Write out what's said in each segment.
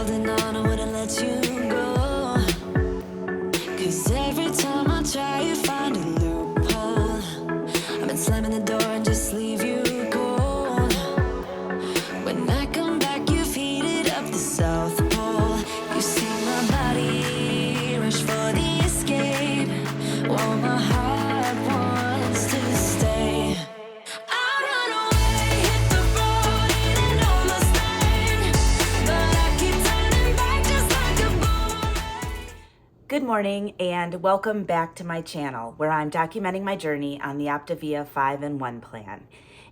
holding on, I wouldn't let you go. 'Cause every time I try, you find a loophole. I've been slamming the door and just leave you cold. When I come back, you've heated up the South Pole. You see my body rush for the escape, while my heart wants to stay. Good morning and welcome back to my channel where I'm documenting my journey on the OPTAVIA 5-in-1 plan.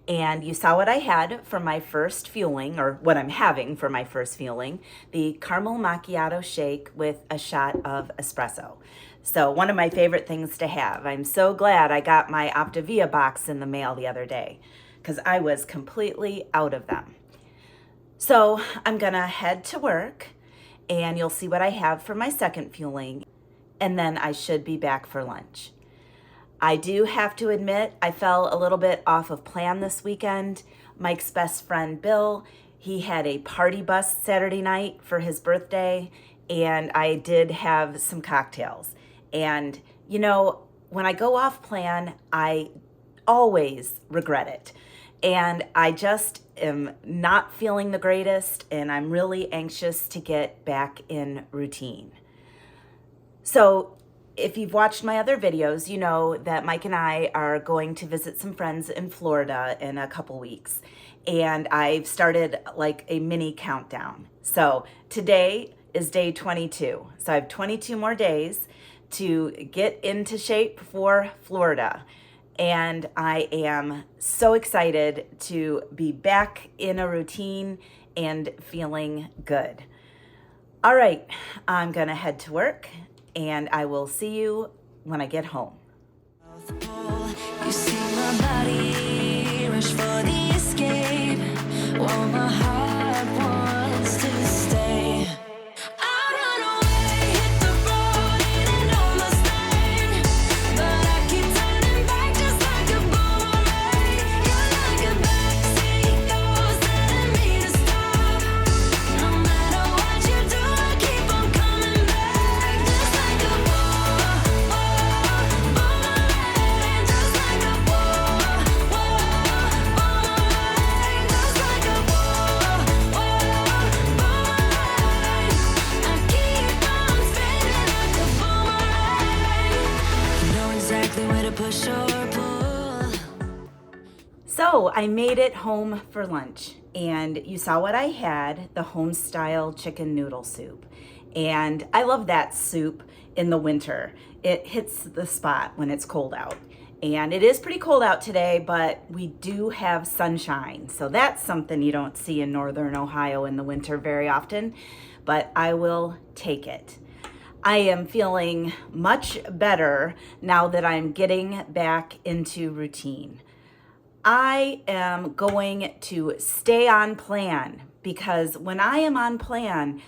And you saw what I had for my first fueling, or what I'm having for my first fueling, the caramel macchiato shake with a shot of espresso. So one of my favorite things to have. I'm so glad I got my OPTAVIA box in the mail the other day because I was completely out of them. So I'm gonna head to work and you'll see what I have for my second fueling, and then I should be back for lunch. I do have to admit I fell a little bit off of plan this weekend. Mike's best friend Bill, he had a party bus Saturday night for his birthday, and I did have some cocktails. And you know, when I go off plan, I always regret it. And I just am not feeling the greatest, and I'm really anxious to get back in routine. So if you've watched my other videos, you know that Mike and I are going to visit some friends in Florida in a couple weeks. And I've started like a mini countdown. So today is day 22. So I have 22 more days to get into shape for Florida. And I am so excited to be back in a routine and feeling good. All right, I'm gonna head to work and I will see you when I get home. You see my body rush for the escape, while my heart wants to stay. So I made it home for lunch, and you saw what I had, the home style chicken noodle soup. And I love that soup in the winter. It hits the spot when it's cold out. And it is pretty cold out today, but we do have sunshine. So that's something you don't see in Northern Ohio in the winter very often, but I will take it. I am feeling much better now that I'm getting back into routine. I am going to stay on plan because when I am on plan,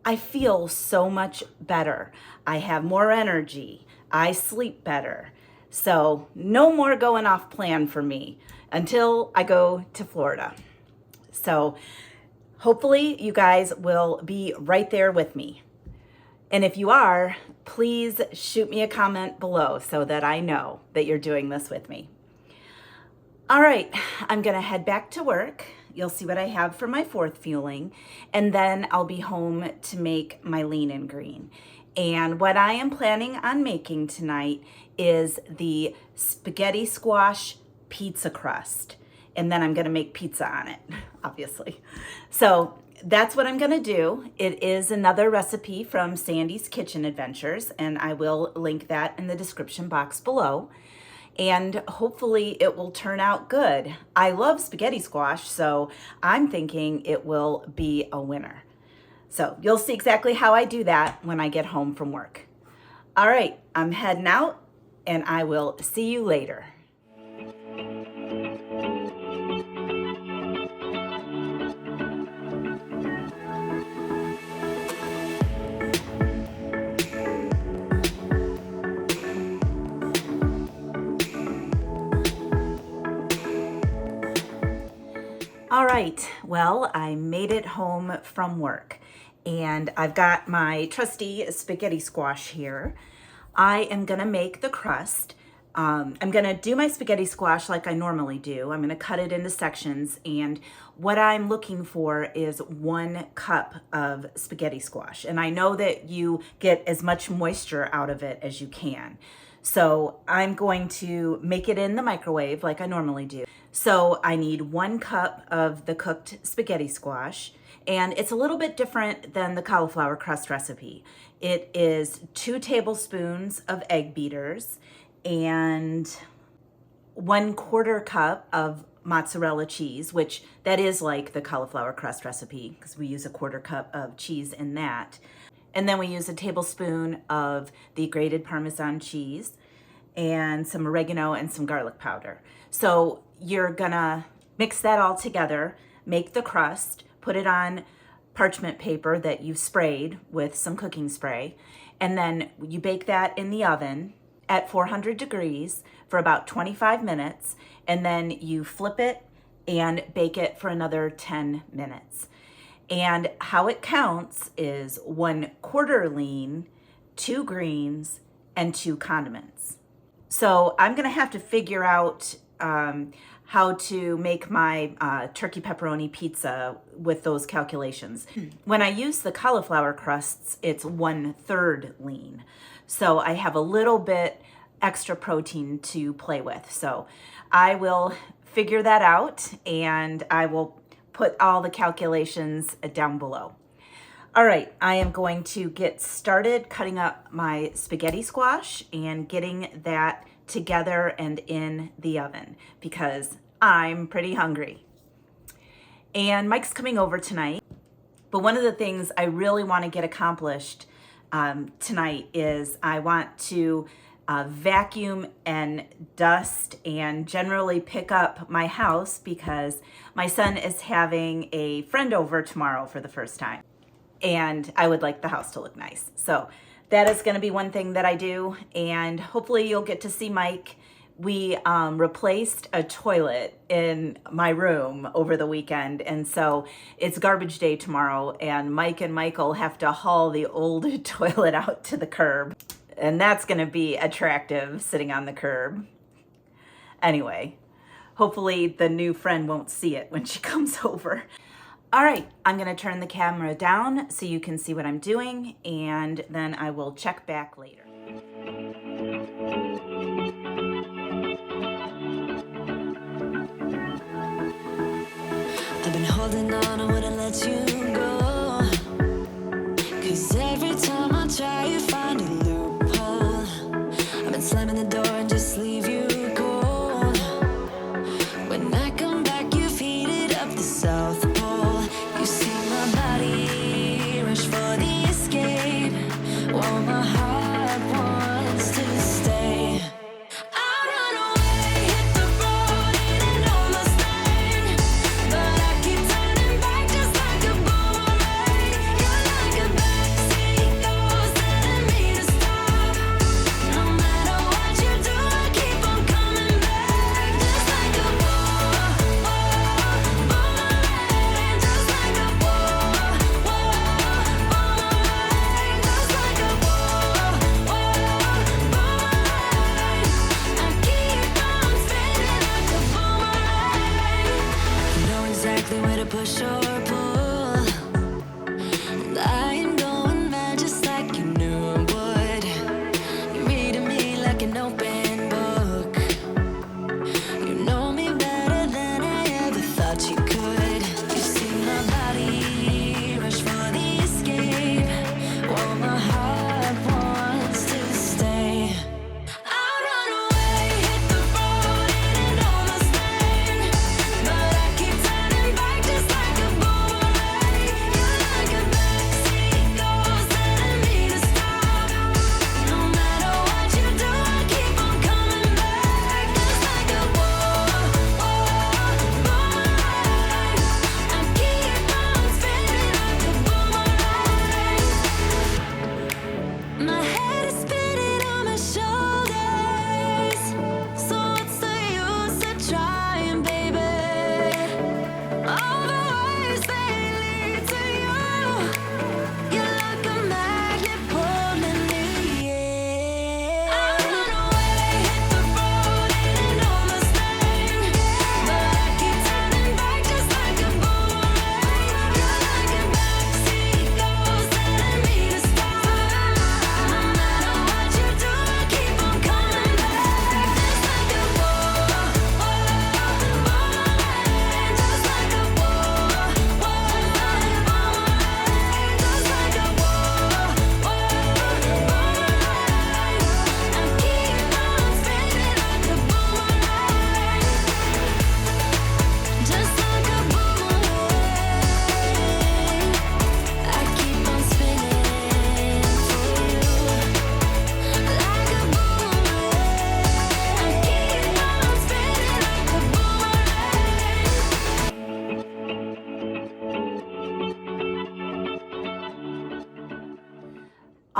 I feel so much better. I have more energy. I sleep better. So no more going off plan for me until I go to Florida. So hopefully you guys will be right there with me. And if you are, please shoot me a comment below so that I know that you're doing this with me. All right, I'm gonna head back to work. You'll see what I have for my fourth fueling, and then I'll be home to make my lean and green. And what I am planning on making tonight is the spaghetti squash pizza crust. And then I'm gonna make pizza on it, obviously. So that's what I'm gonna do. It is another recipe from Sandy's Kitchen Adventures, and I will link that in the description box below. And hopefully it will turn out good. I love spaghetti squash, so I'm thinking it will be a winner. So you'll see exactly how I do that when I get home from work. All right, I'm heading out and I will see you later. All right, well, I made it home from work And I've got my trusty spaghetti squash here. I am gonna make the crust. I'm gonna do my spaghetti squash like I normally do. I'm gonna cut it into sections, and what I'm looking for is 1 cup of spaghetti squash. And I know that you get as much moisture out of it as you can. So I'm going to make it in the microwave like I normally do. So I need 1 cup of the cooked spaghetti squash, and it's a little bit different than the cauliflower crust recipe. It is 2 tablespoons of egg beaters and 1/4 cup of mozzarella cheese, which that is like the cauliflower crust recipe because we use a 1/4 cup of cheese in that. And then we use a tablespoon of the grated Parmesan cheese and some oregano and some garlic powder. So you're gonna mix that all together, make the crust, put it on parchment paper that you've sprayed with some cooking spray, and then you bake that in the oven at 400 degrees for about 25 minutes, and then you flip it and bake it for another 10 minutes. And how it counts is 1/4 lean, 2 greens, and 2 condiments. So I'm gonna have to figure out how to make my turkey pepperoni pizza with those calculations. When I use the cauliflower crusts, it's 1/3 lean. So I have a little bit extra protein to play with. So I will figure that out, and I will put all the calculations down below. All right, I am going to get started cutting up my spaghetti squash and getting that together and in the oven because I'm pretty hungry. And Mike's coming over tonight, but one of the things I really want to get accomplished tonight is I want to vacuum and dust and generally pick up my house because my son is having a friend over tomorrow for the first time, and I would like the house to look nice. So that is going to be one thing that I do, and hopefully you'll get to see Mike. We replaced a toilet in my room over the weekend, and so it's garbage day tomorrow, and Mike and Michael have to haul the old toilet out to the curb, and that's going to be attractive sitting on the curb. Anyway, hopefully the new friend won't see it when she comes over. All right, I'm going to turn the camera down so you can see what I'm doing, and then I will check back later. I've been holding on, I wouldn't let you go. 'Cause every time I try, you find a loophole. I've been slamming the door and just leave you cold. When I come back, you've heated up the South Pole. You see my body rush for the escape, while my heart wants to stay. Where to push or pull, and I am going mad just like you knew I would. You're reading me like an open book. You know me better than I ever thought you could. You see my body rush for the escape, while my heart wants to stay. I'll run away, hit the road in an almost lane, but I keep turning back just like a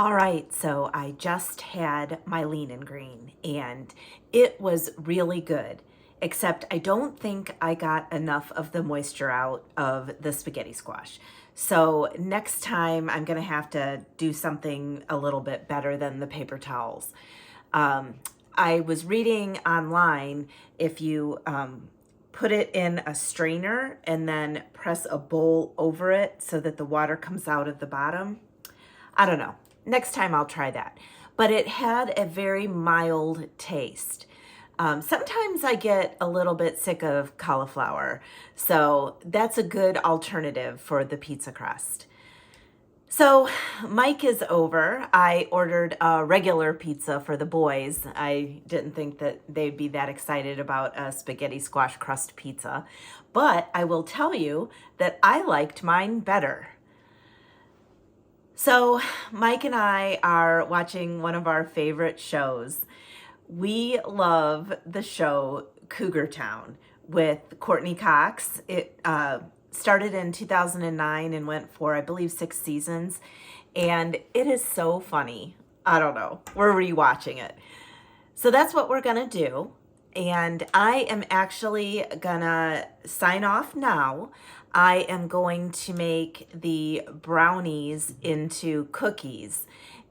All right, so I just had my lean and green and it was really good, except I don't think I got enough of the moisture out of the spaghetti squash. So next time I'm gonna have to do something a little bit better than the paper towels. I was reading online if you put it in a strainer and then press a bowl over it so that the water comes out of the bottom. I don't know. Next time I'll try that. But it had a very mild taste. Sometimes I get a little bit sick of cauliflower, so that's a good alternative for the pizza crust. So Mike is over. I ordered a regular pizza for the boys. I didn't think that they'd be that excited about a spaghetti squash crust pizza, but I will tell you that I liked mine better. So Mike and I are watching one of our favorite shows. We love the show Cougar Town with Courtney Cox. It started in 2009 and went for, I believe, 6 seasons. And it is so funny. I don't know. We're rewatching it. So that's what we're going to do. And I am actually going to sign off now. I am going to make the brownies into cookies.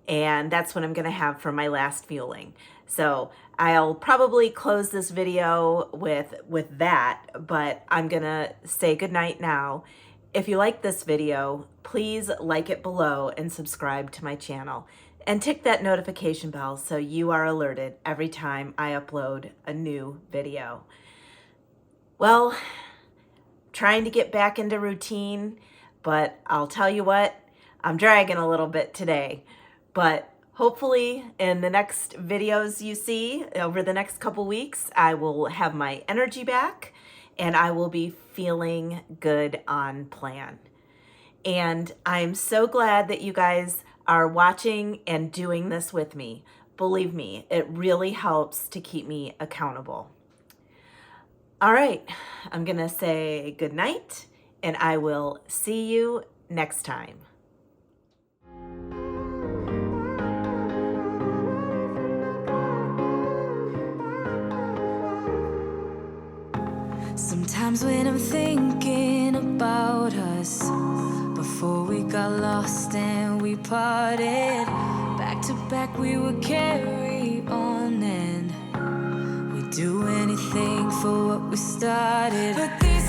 And that's what I'm going to have for my last fueling. So I'll probably close this video with that, but I'm going to say goodnight now. If you like this video, please like it below and subscribe to my channel. And tick that notification bell so you are alerted every time I upload a new video. Well, trying to get back into routine, but I'll tell you what, I'm dragging a little bit today. But hopefully in the next videos you see over the next couple weeks, I will have my energy back and I will be feeling good on plan. And I'm so glad that you guys are watching and doing this with me. Believe me, it really helps to keep me accountable. All right, I'm gonna say good night and I will see you next time. Sometimes when I'm thinking about us, before we got lost and we parted, back to back we would carry on and we'd do anything for what we started. But these